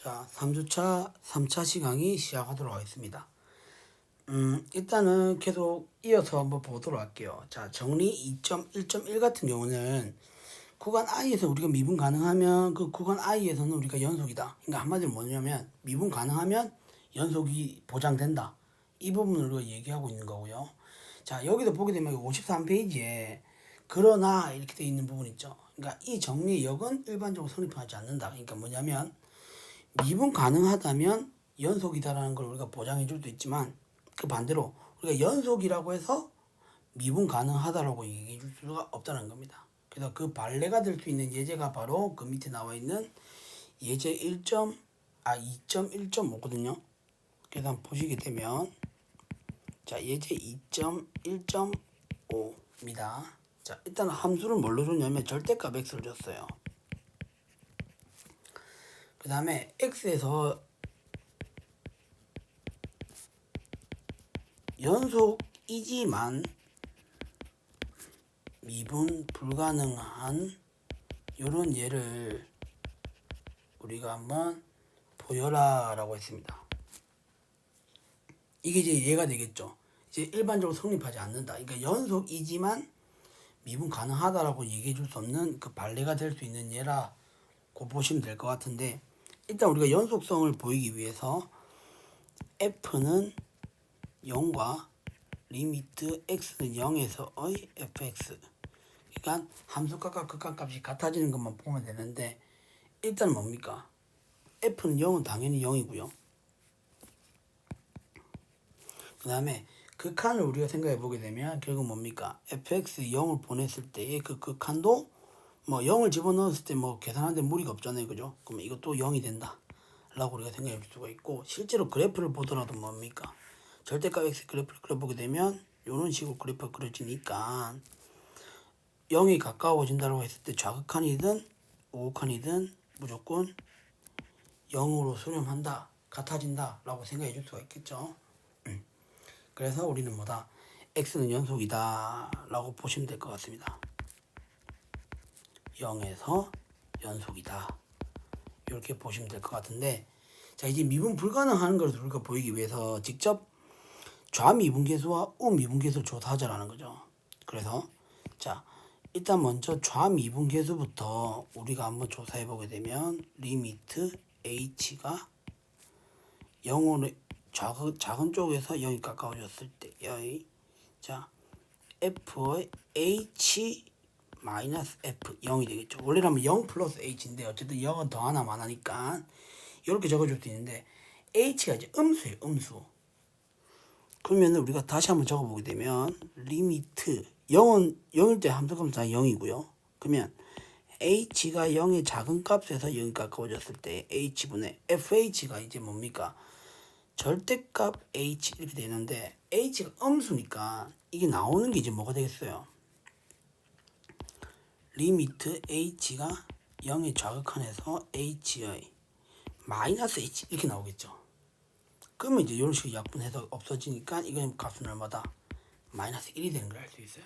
자, 3주차 3차 시강이 시작하도록 하겠습니다. 일단은 계속 이어서 한번 보도록 할게요. 자, 정리 2.1.1 같은 경우는 구간 I에서 우리가 미분 가능하면 그 구간 I에서는 우리가 연속이다. 그러니까 한마디로 뭐냐면 미분 가능하면 연속이 보장된다. 이 부분을 우리가 얘기하고 있는 거고요. 자, 여기도 보게 되면 53페이지에 그러나 이렇게 되어 있는 부분 있죠. 그러니까 이 정리역은 일반적으로 성립하지 않는다. 그러니까 뭐냐면 미분 가능하다면 연속이다라는 걸 우리가 보장해 줄 수 있지만 그 반대로 우리가 연속이라고 해서 미분 가능하다라고 얘기해 줄 수가 없다는 겁니다. 그래서 그 반례가 될 수 있는 예제가 바로 그 밑에 나와 있는 예제 2.1.5거든요. 그래서 한번 보시게 되면 자, 예제 2.1.5입니다. 자, 일단 함수를 뭘로 줬냐면 절대값 x를 줬어요. 그 다음에 x에서 연속이지만 미분 불가능한 이런 예를 우리가 한번 보여라 라고 했습니다. 이게 이제 예가 되겠죠. 이제 일반적으로 성립하지 않는다. 그러니까 연속이지만 미분 가능하다라고 얘기해 줄 수 없는 그 반례가 될 수 있는 예라고 보시면 될 것 같은데, 일단 우리가 연속성을 보이기 위해서 f는 0과 리미트 x는 0에서의 fx, 그러니까 함수값과 극한값이 같아지는 것만 보면 되는데, 일단 뭡니까? f는 0은 당연히 0이고요. 그 다음에 극한을 우리가 생각해 보게 되면 결국 뭡니까? fx 0을 보냈을 때의 그 극한도 뭐 0을 집어넣었을 때 뭐 계산하는데 무리가 없잖아요, 그죠? 그럼 이것도 0이 된다 라고 우리가 생각해 볼 수가 있고, 실제로 그래프를 보더라도 뭡니까? 절대값 x 그래프를 그려보게 되면 이런 식으로 그래프가 그려지니까 0이 가까워진다고 했을 때 좌극한이든 우극한이든 무조건 0으로 수렴한다, 같아진다 라고 생각해 줄 수가 있겠죠. 그래서 우리는 뭐다? x는 연속이다 라고 보시면 될 것 같습니다. 0에서 연속이다 이렇게 보시면 될 것 같은데, 자, 이제 미분 불가능한 걸 우리가 보이기 위해서 직접 좌미분계수와 우미분계수를 조사하자라는 거죠. 그래서 자, 일단 먼저 좌미분계수부터 우리가 한번 조사해 보게 되면 리미트 h가 0으로 작은 쪽에서 0이 가까워졌을 때의 자 f의 h 마이너스 f 0이 되겠죠. 원래라면 0 플러스 h인데 어쨌든 0은 더하나 마나니까 이렇게 적어줄 수 있는데, h가 이제 음수예요, 음수. 그러면 우리가 다시 한번 적어보게 되면 리미트 0은 0일 때 함수값은 다 0이고요. 그러면 h가 0의 작은 값에서 0이 가까워졌을 때 h분의 fh가 이제 뭡니까? 절대값 h 이렇게 되는데, h가 음수니까 이게 나오는 게 이제 뭐가 되겠어요? 리미트 h가 0의 좌극한에서 h의 마이너스 h 이렇게 나오겠죠. 그러면 이제 이런 식으로 약분해서 없어지니까 이건 값은 얼마다? 마이너스 1이 되는 걸 알 수 있어요.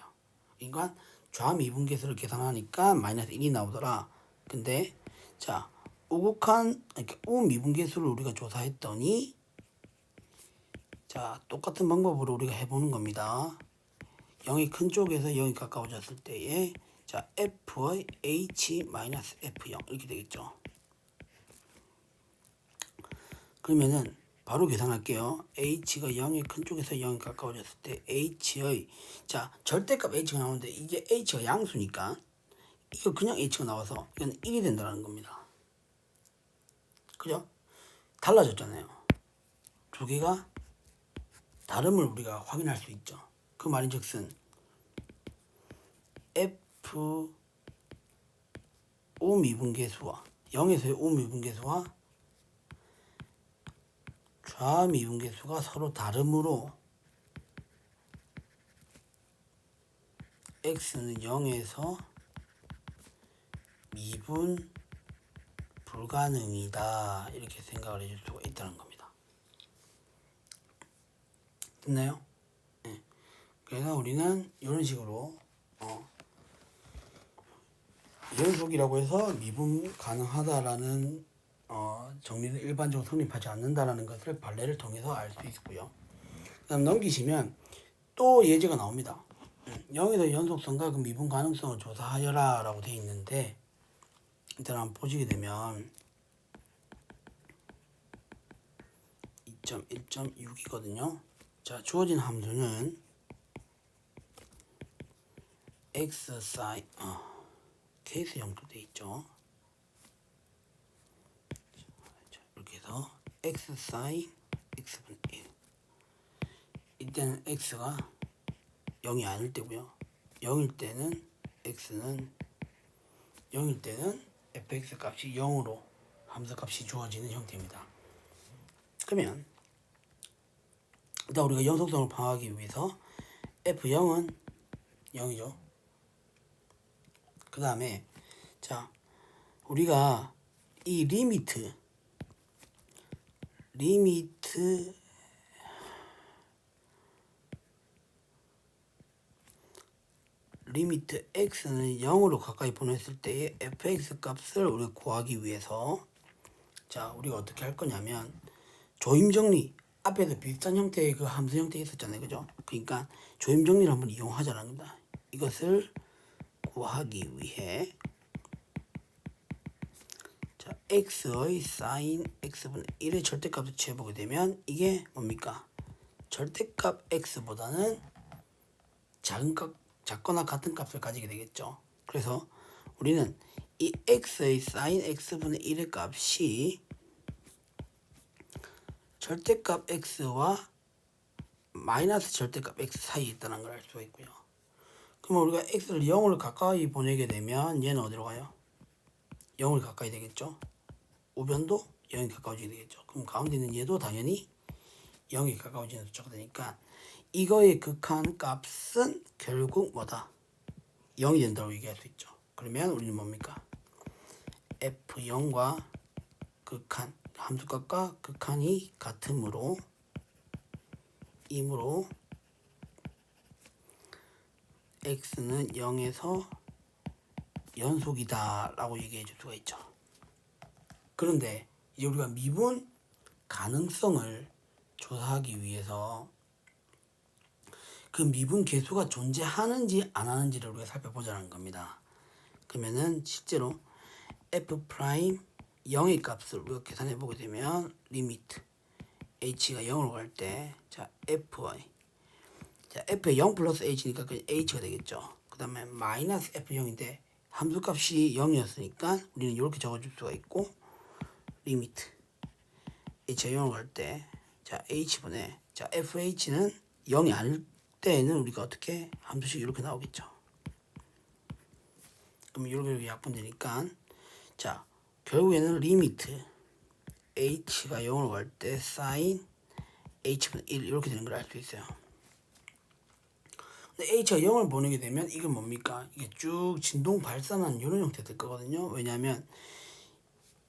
그러니까 좌미분계수를 계산하니까 마이너스 1이 나오더라. 근데 자, 우극한 우미분계수를 우리가 조사했더니 자, 똑같은 방법으로 우리가 해보는 겁니다. 0이 큰 쪽에서 0이 가까워졌을 때에 자, f의 h 마이너스 f0 이렇게 되겠죠. 그러면은 바로 계산할게요. h가 0의 큰 쪽에서 0이 가까워졌을 때 h의 자, 절대값 h가 나오는데 이게 h가 양수니까 이거 그냥 h가 나와서 이건 1이 된다는 겁니다. 그죠? 달라졌잖아요. 두 개가 다름을 우리가 확인할 수 있죠. 그 말인즉슨 f 5미분계수와 0에서의 5미분계수와 좌미분계수가 서로 다름으로 x는 0에서 미분 불가능이다 이렇게 생각을 해줄 수가 있다는 겁니다. 됐나요? 네. 그래서 우리는 이런 식으로 연속이라고 해서 미분 가능하다라는 정리는 일반적으로 성립하지 않는다라는 것을 판례를 통해서 알 수 있고요. 그다음 넘기시면 또 예제가 나옵니다. 0에서 연속성과 그 미분 가능성을 조사하여라 라고 되어 있는데 일단 한번 보시게 되면 2.1.6이거든요. 자, 주어진 함수는 x sin 케이스 형태로 되어 있죠. 자, 이렇게 해서 x sin x분의 1 이때는 x가 0이 아닐 때고요. 0일 때는 x는 0일 때는 fx 값이 0으로 함수 값이 주어지는 형태입니다. 그러면 일단 우리가 연속성을 파악하기 위해서 f0은 0이죠. 그 다음에 자 우리가 이 리미트 x는 0으로 가까이 보냈을 때의 fx 값을 우리가 구하기 위해서 자 우리가 어떻게 할 거냐면 조임정리 앞에서 비슷한 형태의 그 함수 형태 있었잖아요, 그죠? 그러니까 조임정리를 한번 이용하자는 겁니다. 이것을 구하기 위해 자 x의 sin x분의 1의 절대값을 취해보게 되면 이게 뭡니까? 절대값 x보다는 작거나 같은 값을 가지게 되겠죠. 그래서 우리는 이 x의 sin x분의 1의 값이 절대값 x와 마이너스 절대값 x 사이에 있다는 걸 알 수가 있고요. 그럼 우리가 x를 0을 가까이 보내게 되면 얘는 어디로 가요? 0을 가까이 되겠죠. 우변도 0이 가까워지게 되겠죠. 그럼 가운데 있는 얘도 당연히 0이 가까워지는 숫자가 되니까 이거의 극한 값은 결국 뭐다? 0이 된다고 얘기할 수 있죠. 그러면 우리는 뭡니까? f0과 극한 함수값과 극한이 같으므로 x는 0에서 연속이다 라고 얘기해 줄 수가 있죠. 그런데 이제 우리가 미분 가능성을 조사하기 위해서 그 미분 계수가 존재하는지 안 하는지를 우리가 살펴보자는 겁니다. 그러면은 실제로 f 프라임 0의 값을 우리가 계산해 보게 되면 리미트 h가 0으로 갈 때 자 fy 자 f의 0 플러스 h니까 그 h가 되겠죠. 그 다음에 마이너스 f0인데 함수값이 0이었으니까 우리는 이렇게 적어줄 수가 있고 리미트 h가 0으로 갈 때 자 h분의 자 fh는 0이 아닐 때에는 우리가 어떻게 함수식이 이렇게 나오겠죠. 그럼 이렇게 약분되니까 자 결국에는 리미트 h가 0으로 갈 때 sin h분의 1 이렇게 되는 걸 알 수 있어요. 근데 h가 0을 보내게 되면 이건 뭡니까? 이게 쭉 진동 발산한 이런 형태 될 거거든요. 왜냐하면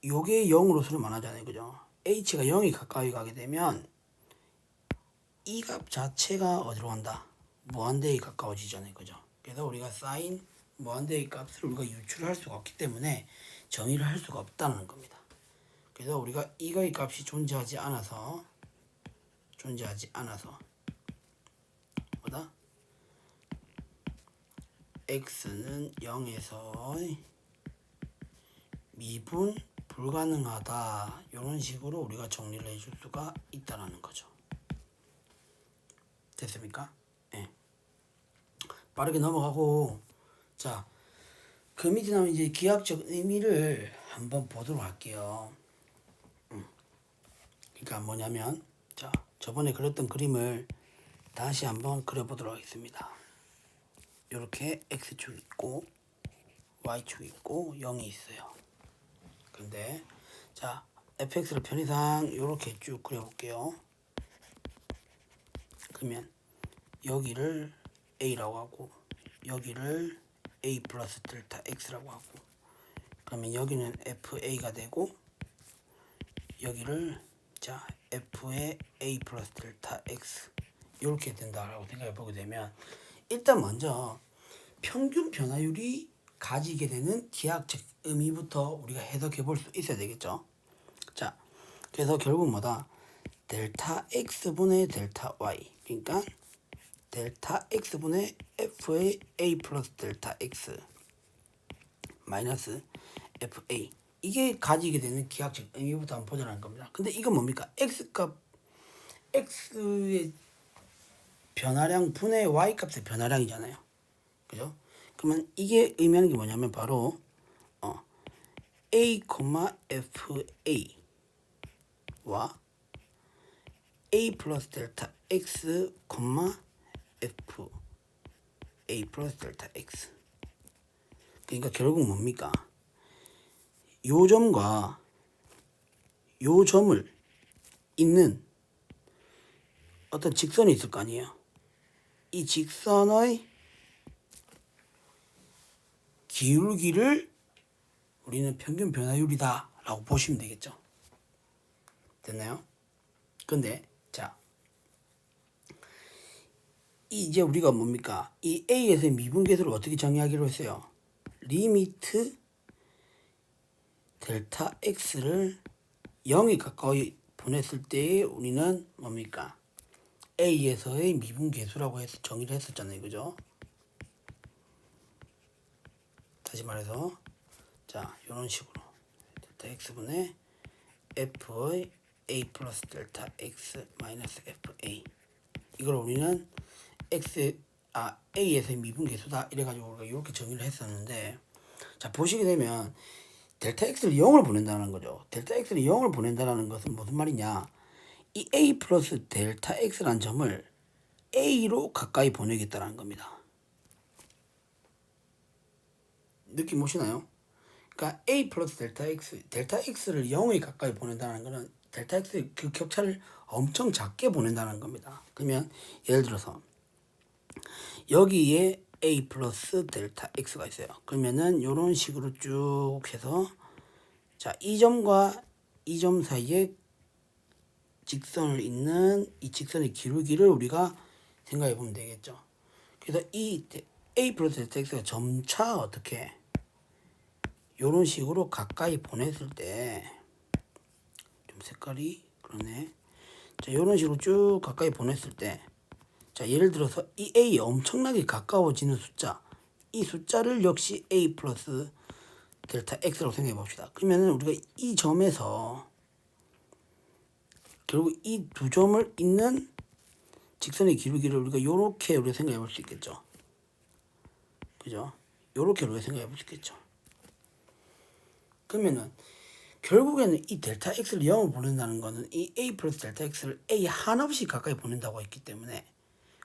요게 0으로 수렴 안 하잖아요, 그죠? h가 0이 가까이 가게 되면 이 값 자체가 어디로 간다? 무한대에 가까워지잖아요, 그죠? 그래서 우리가 sin 무한대의 값을 우리가 유출할 수가 없기 때문에 정의를 할 수가 없다는 겁니다. 그래서 우리가 이거의 값이 존재하지 않아서 뭐다? x는 0에서 미분 불가능하다 이런 식으로 우리가 정리를 해줄 수가 있다라는 거죠. 됐습니까? 네. 빠르게 넘어가고 자 그 밑에 나오는 이제 기하학적 의미를 한번 보도록 할게요. 그러니까 뭐냐면 자 저번에 그렸던 그림을 다시 한번 그려보도록 하겠습니다. 이렇게 x축 있고 y축 있고 0이 있어요. 근데 자 fx를 편의상 이렇게 쭉 그려볼게요. 그러면 여기를 a라고 하고 여기를 a 플러스 델타 x라고 하고 그러면 여기는 fa가 되고 여기를 자 f의 a 플러스 델타 x 이렇게 된다라고 생각해 보게 되면 일단 먼저 평균 변화율이 가지게 되는 기하학적 의미부터 우리가 해석해 볼 수 있어야 되겠죠. 자 그래서 결국 뭐다? 델타 x분의 델타 y. 그러니까 델타 x분의 f의 a 플러스 델타 x 마이너스 fa. 이게 가지게 되는 기하적 의미부터 한번 보자는 겁니다. 근데 이건 뭡니까? x값, x의 변화량 분의 y값의 변화량이잖아요. 그죠? 그러면 이게 의미하는 게 뭐냐면 바로 a, fa와 a 플러스 델타 x, f a 플러스 델타 x. 그러니까 결국 뭡니까? 요 점과 요 점을 잇는 어떤 직선이 있을 거 아니에요. 이 직선의 기울기를 우리는 평균 변화율이다 라고 보시면 되겠죠. 됐나요? 근데 자, 이제 우리가 뭡니까? 이 A에서의 미분계수를 어떻게 정의하기로 했어요? 리미트 델타 X를 0에 가까이 보냈을 때 우리는 뭡니까? A에서의 미분계수라고 해서 정의를 했었잖아요. 그죠? 다시 말해서 자, 이런 식으로 델타 X분의 F의 A 플러스 델타 X 마이너스 FA. 이걸 우리는 A에서의 미분계수다 이래가지고 우리가 이렇게 정의를 했었는데, 자 보시게 되면 델타 X를 0을 보낸다는 거죠. 델타 X를 0을 보낸다는 것은 무슨 말이냐? 이 A 플러스 델타 X라는 점을 A로 가까이 보내겠다는 겁니다. 느낌 오시나요? 그러니까 A 플러스 델타 X를 0에 가까이 보낸다는 것은 델타 X의 그 격차를 엄청 작게 보낸다는 겁니다. 그러면 예를 들어서 여기에 A 플러스 델타 X가 있어요. 그러면은 이런 식으로 쭉 해서 자, 이 점과 이 점 사이에 직선을 잇는 이 직선의 기울기를 우리가 생각해 보면 되겠죠. 그래서 이 A 플러스 델타 X가 점차 어떻게 이런 식으로 가까이 보냈을 때 좀 색깔이 그러네. 자, 이런 식으로 쭉 가까이 보냈을 때 자, 예를 들어서 이 A 엄청나게 가까워지는 숫자, 이 숫자를 역시 A 플러스 델타 X라고 생각해 봅시다. 그러면 우리가 이 점에서 결국 이 두 점을 잇는 직선의 기울기를 우리가 요렇게 우리가 생각해 볼 수 있겠죠. 그죠? 요렇게 우리가 생각해 볼 수 있겠죠. 그러면은 결국에는 이 델타 X를 0을 보낸다는 거는 이 A 플러스 델타 X를 A 한없이 가까이 보낸다고 했기 때문에,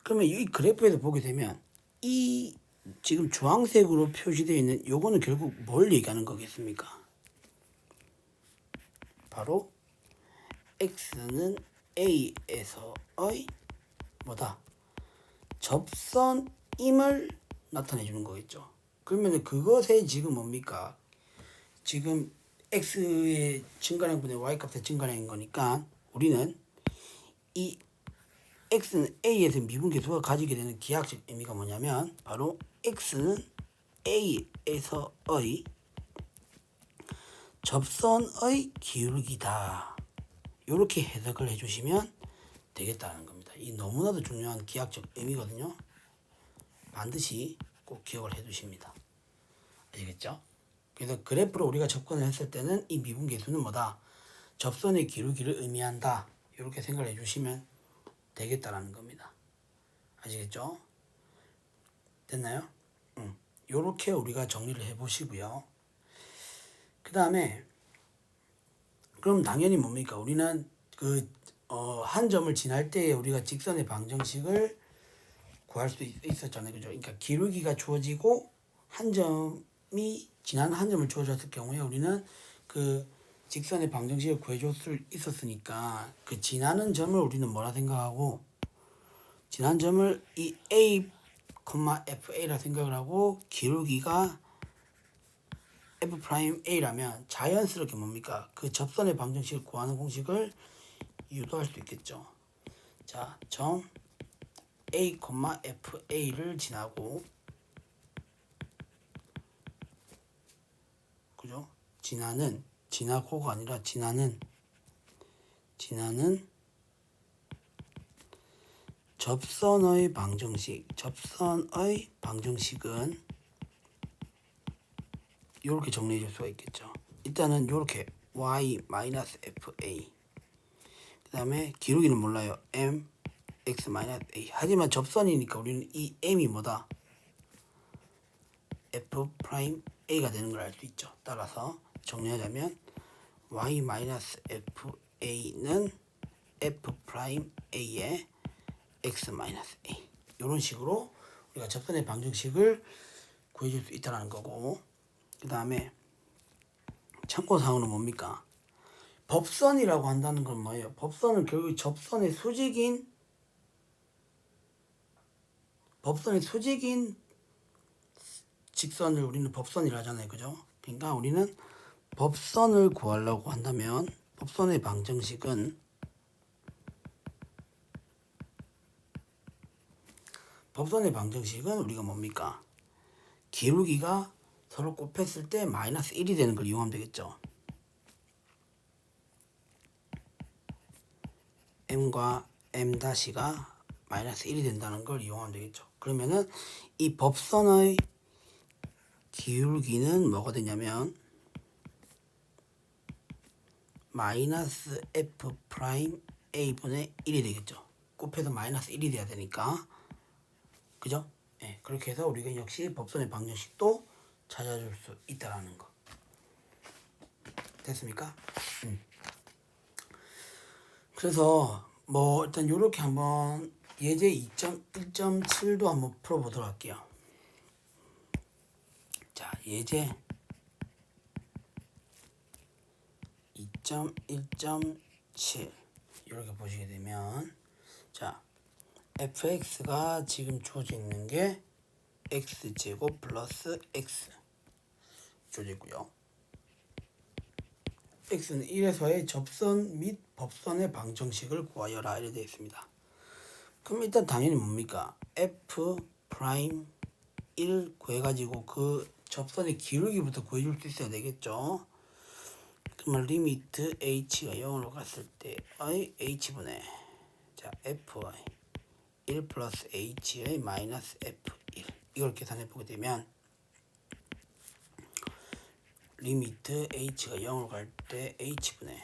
그러면 이 그래프에서 보게 되면 이 지금 주황색으로 표시되어 있는 요거는 결국 뭘 얘기하는 거겠습니까? 바로 X는 A에서의 뭐다? 접선임을 나타내 주는 거겠죠. 그러면 그것에 지금 뭡니까? 지금 X의 증가량분의 Y값의 증가량인 거니까 우리는 이 X는 A에서 미분계수가 가지게 되는 기하학적 의미가 뭐냐면 바로 X는 A에서의 접선의 기울기다. 이렇게 해석을 해주시면 되겠다는 겁니다. 이 너무나도 중요한 기하학적 의미거든요. 반드시 꼭 기억을 해두십니다. 아시겠죠? 그래서 그래프로 우리가 접근을 했을 때는 이 미분계수는 뭐다? 접선의 기울기를 의미한다. 이렇게 생각을 해주시면 되겠다라는 겁니다. 아시겠죠? 됐나요? 요렇게 우리가 정리를 해보시고요. 그 다음에 그럼 당연히 뭡니까? 우리는 한 점을 지날 때 우리가 직선의 방정식을 구할 수 있었잖아요. 그죠? 그러니까 기울기가 주어지고 한 점이 지난 한 점을 주어졌을 경우에 우리는 그 직선의 방정식을 구해줄 수 있었으니까 그 지나는 점을 우리는 뭐라 생각하고, 지난 점을 이 A, FA라 생각을 하고 기울기가 F'A라면 자연스럽게 뭡니까? 그 접선의 방정식을 구하는 공식을 유도할 수 있겠죠. 자, 점 A, FA를 지나고, 그죠? 지나고가 아니라 지나는 지나는 접선의 방정식은 이렇게 정리해 줄 수가 있겠죠. 일단은 이렇게 y-fa 그 다음에 기울기는 몰라요. m x-a 하지만 접선이니까 우리는 이 m이 뭐다? f'a가 되는 걸 알 수 있죠. 따라서 정리하자면 y-fa는 f'a의 x-a 이런 식으로 우리가 접선의 방정식을 구해줄 수 있다는 거고, 그 다음에 참고사항은 뭡니까? 법선이라고 한다는 건 뭐예요? 법선은 결국 접선의 수직인 직선을 우리는 법선이라 하잖아요. 그죠? 그러니까 우리는 법선을 구하려고 한다면 법선의 방정식은 우리가 뭡니까? 기울기가 서로 곱했을 때 마이너스 1이 되는 걸 이용하면 되겠죠. m과 m-가 마이너스 1이 된다는 걸 이용하면 되겠죠. 그러면은 이 법선의 기울기는 뭐가 되냐면 마이너스 f'a분의 1이 되겠죠. 곱해서 마이너스 1이 돼야 되니까. 그죠? 네, 그렇게 해서 우리가 역시 법선의 방정식도 찾아줄 수 있다라는 거. 됐습니까? 그래서 뭐 일단 요렇게 한번 예제 2.1.7도 한번 풀어보도록 할게요. 자, 예제 2.1.7 이렇게 보시게 되면, 자, fx가 지금 주어져 있는 게 x제곱 플러스 x 주어져 있고요. x는 1에서의 접선 및 법선의 방정식을 구하여라 이렇게 되어 있습니다. 그럼 일단 당연히 뭡니까? f 프라임 1 구해가지고 그 접선의 기울기부터 구해줄 수 있어야 되겠죠. 그러면 리미트 h가 0으로 갔을 때의 h분의, 자, fy 1 플러스 h의 마이너스 f1 이걸 계산해 보게 되면 리미트 h가 0으로 갈 때 h분의,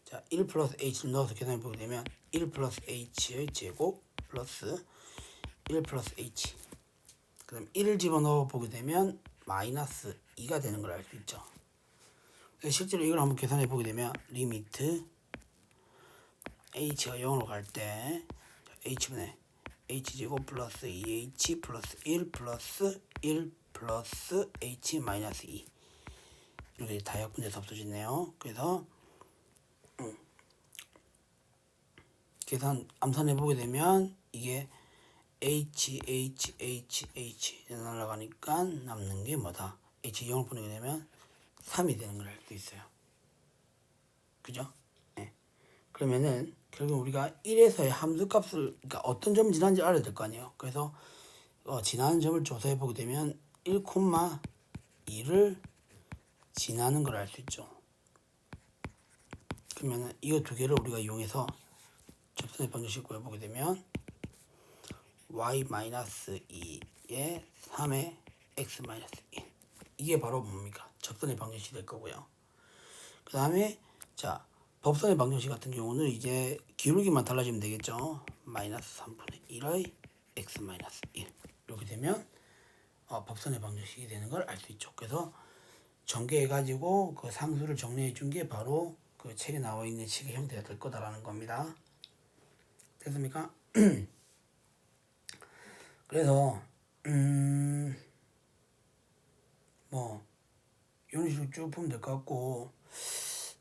자, 1 플러스 h를 넣어서 계산해 보게 되면 1 플러스 h의 제곱 플러스 1 플러스 h, 그 다음 1을 집어넣어 보게 되면 마이너스 2가 되는 걸 알 수 있죠. 실제로 이걸 한번 계산해 보게 되면 리미트 h가 0으로 갈 때 h분의 h제곱 플러스 2h 플러스 1 플러스 1 플러스 h 마이너스 2 이렇게 다역분해서 없어지네요. 그래서 계산 암산해 보게 되면 이게 h 날아가니까 남는 게 뭐다? h 0을 보내게 되면 3이 되는 걸 알 수 있어요. 그죠? 네. 그러면은 결국 우리가 1에서의 함수값을, 그러니까 어떤 점을 지나는지 알아야 될 거 아니에요. 그래서 지나는 점을 조사해 보게 되면 1,2를 지나는 걸 알 수 있죠. 그러면은 이거 두 개를 우리가 이용해서 접선의 방정식 구해보게 되면 y-2에 3에 x-1 이게 바로 뭡니까? 접선의 방정식이 될 거고요. 그 다음에 자, 법선의 방정식 같은 경우는 이제 기울기만 달라지면 되겠죠. 마이너스 3분의 1의 x-1 이렇게 되면 법선의 방정식이 되는 걸 알 수 있죠. 그래서 전개해가지고 그 상수를 정리해 준 게 바로 그 책에 나와 있는 식의 형태가 될 거다라는 겁니다. 됐습니까? 그래서 뭐 이런 식으로 쭉 보면 될 것 같고,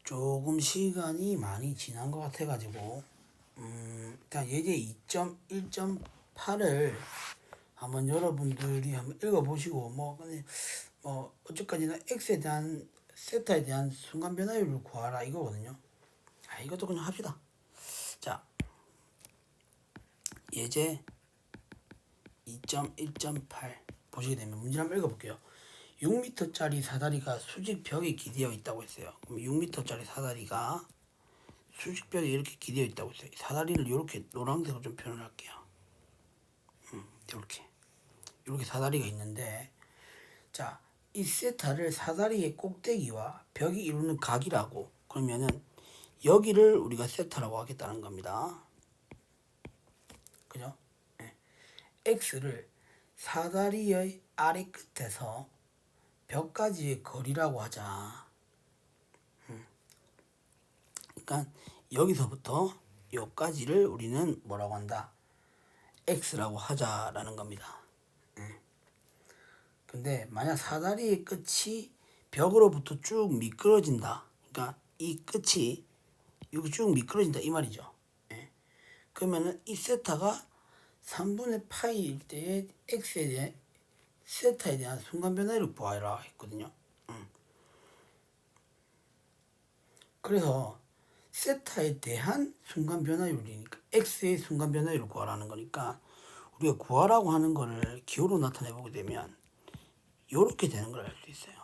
조금 시간이 많이 지난 것 같아가지고 일단 예제 2.1.8을 한번 여러분들이 한번 읽어보시고 뭐 어쩌까지나 x에 대한 세타에 대한 순간 변화율을 구하라 이거거든요. 이것도 그냥 합시다. 자, 예제 2.1.8 보시게 되면 문제 한번 읽어볼게요. 6m짜리 사다리가 수직 벽에 기대어 있다고 했어요. 그럼 6m짜리 사다리가 수직벽이 이렇게 기대어 있다고 했어요. 사다리를 이렇게 노란색으로 좀 표현을 할게요. 이렇게 사다리가 있는데, 자, 이 세타를 사다리의 꼭대기와 벽이 이루는 각이라고, 그러면은 여기를 우리가 세타라고 하겠다는 겁니다. 그죠? 네. x를 사다리의 아래 끝에서 벽까지의 거리라고 하자. 그러니까 여기서부터 여기까지를 우리는 뭐라고 한다? x라고 하자라는 겁니다. 근데 만약 사다리의 끝이 벽으로부터 쭉 미끄러진다. 그러니까 이 끝이 이렇게 쭉 미끄러진다 이 말이죠. 예. 그러면은 이 세타가 3분의 파이일 때의 x에 대한 세타에 대한 순간 변화를 구하라 했거든요. 그래서 세타에 대한 순간 변화율이니까 x의 순간 변화율을 구하라는 거니까 우리가 구하라고 하는 거를 기호로 나타내 보게 되면 이렇게 되는 걸 알 수 있어요.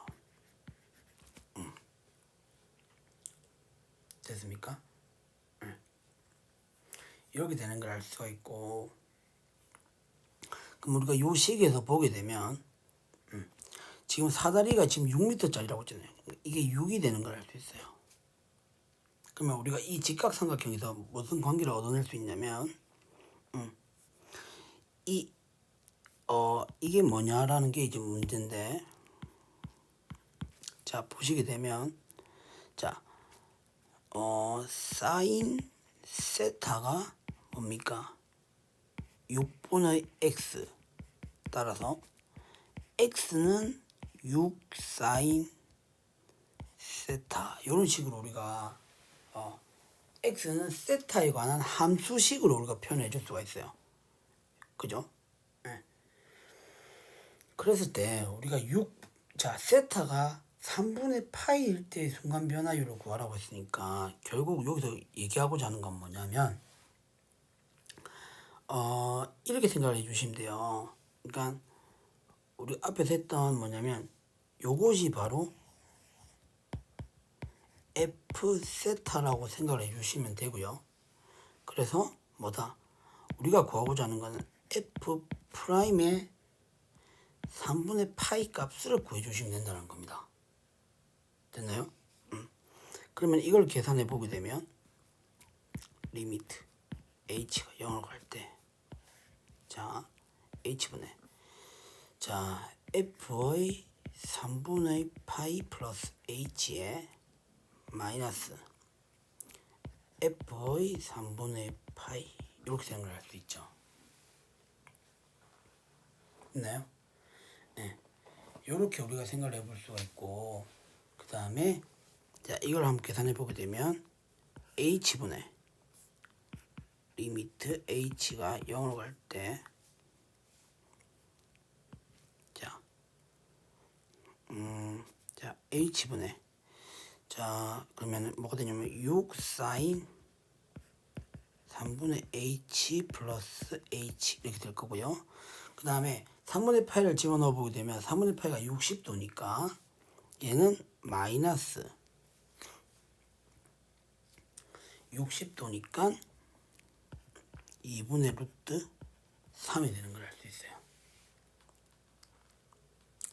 됐습니까? 이렇게 되는 걸 알 수가 있고, 그럼 우리가 요 식에서 보게 되면 지금 사다리가 지금 6m짜리라고 했잖아요. 이게 6이 되는 걸 알 수 있어요. 그러면 우리가 이 직각삼각형에서 무슨 관계를 얻어낼 수 있냐면 이게 뭐냐라는 게 이제 문제인데, 자 보시게 되면 자 사인 세타가 뭡니까? 6분의 x 따라서 x는 6 사인 세타 이런 식으로 우리가 x는 세타에 관한 함수식으로 우리가 표현해 줄 수가 있어요. 그죠? 네. 그랬을 때 우리가 자 세타가 3분의 파이일 때 순간 변화율을 구하라고 했으니까 결국 여기서 얘기하고자 하는 건 뭐냐면 이렇게 생각을 해 주시면 돼요. 그러니까 우리 앞에서 했던 뭐냐면 요것이 바로 F 세타라고 생각을 해 주시면 되고요. 그래서 뭐다? 우리가 구하고자 하는 거는 F 프라임의 3분의 파이 값을 구해 주시면 된다는 겁니다. 됐나요? 그러면 이걸 계산해 보게 되면 리미트 h가 0으로 갈 때 자 h분의 자 f의 3분의 파이 플러스 h에 마이너스 f의 3분의 파이 이렇게 생각을 할 수 있죠. 있나요? 네. 이렇게 우리가 생각을 해볼 수가 있고, 그 다음에 자 이걸 한번 계산해 보게 되면 h분의 리미트 h가 0으로 갈 때 자 h분의 자 그러면 뭐가 되냐면 6 사인 3분의 h 플러스 h 이렇게 될 거고요. 그 다음에 3분의 파이를 집어넣어 보게 되면 3분의 파이가 60도니까 얘는 마이너스 60도니까 2분의 루트 3이 되는 걸 알 수 있어요.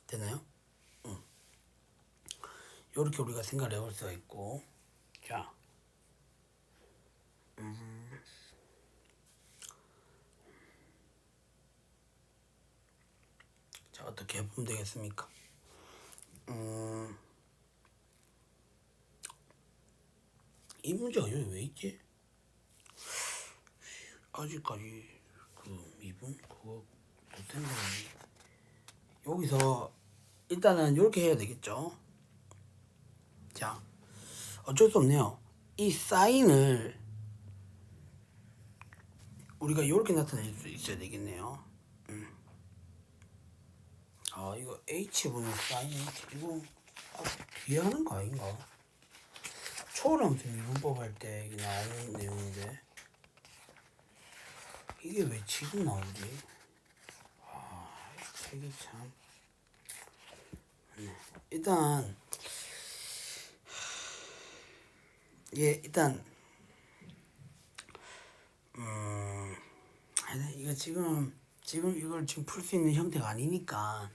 되나요? 이렇게 우리가 생각을 해볼 수가 있고, 자, 자 어떻게 해보면 되겠습니까? 이 문제가 여기 왜 있지? 아직까지 그 미분 그거 못된 거니. 여기서 일단은 이렇게 해야 되겠죠. 자 어쩔 수 없네요. 이 사인을 우리가 이렇게 나타낼 수 있어야 되겠네요. 아 이거 h분의 사인 이거 뒤에 하는 거 아닌가? 초월함수 미분법 할 때 이게 나오는 내용인데 이게 왜 지금 나오지? 아 책이 참. 일단 예 일단 아니, 이거 지금 이걸 지금 풀 수 있는 형태가 아니니까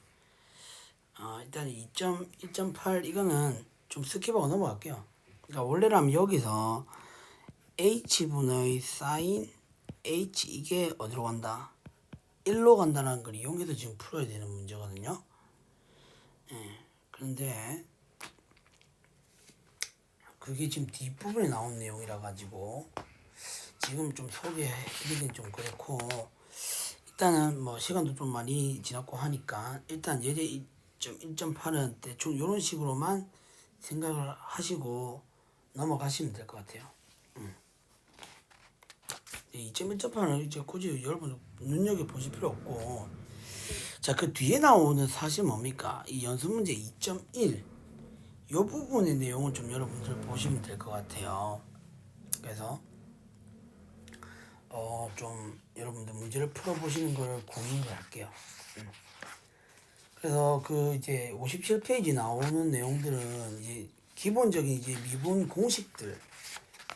일단 2.1.8 이거는 좀 스킵하고 넘어갈게요. 그러니까 원래라면 여기서 h분의 sin h 이게 어디로 간다? 1로 간다는 걸 이용해서 지금 풀어야 되는 문제거든요. 그런데 그게 지금 뒷부분에 나온 내용이라 가지고 지금 좀 소개해드리긴 좀 그렇고, 일단은 뭐 시간도 좀 많이 지났고 하니까 일단 예제 2.1.8은 대충 이런 식으로만 생각을 하시고 넘어가시면 될 것 같아요. 2.1.8은 이제 굳이 여러분 눈여겨 보실 필요 없고, 자, 그 뒤에 나오는 사실 뭡니까? 이 연습 문제 2.1 요 부분의 내용을 좀 여러분들 보시면 될 것 같아요. 그래서 좀 여러분들 문제를 풀어보시는 걸 권유를 할게요. 그래서 그 이제 57페이지 나오는 내용들은 이제 기본적인 이제 미분 공식들에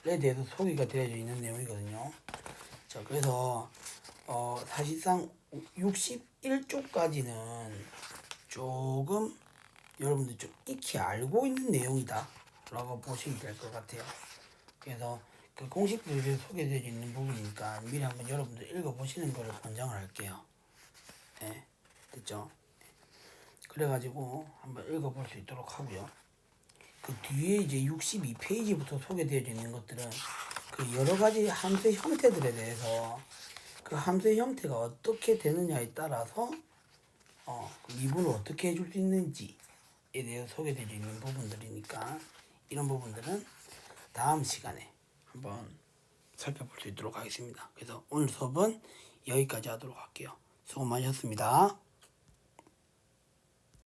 대해서 소개가 되어져 있는 내용이거든요. 자, 그래서 사실상 61쪽까지는 조금 여러분들 좀 익히 알고 있는 내용이다 라고 보시면 될 것 같아요. 그래서 그 공식들이 소개되어 있는 부분이니까 미리 한번 여러분들 읽어보시는 거를 권장을 할게요. 네, 됐죠? 그래가지고 한번 읽어볼 수 있도록 하고요. 그 뒤에 이제 62페이지부터 소개되어 있는 것들은 그 여러 가지 함수의 형태들에 대해서 그 함수의 형태가 어떻게 되느냐에 따라서 그 미분을 어떻게 해줄 수 있는지에 대해서 소개되어 있는 부분들이니까 이런 부분들은 다음 시간에 한번 살펴볼 수 있도록 하겠습니다. 그래서 오늘 수업은 여기까지 하도록 할게요. 수고 많으셨습니다.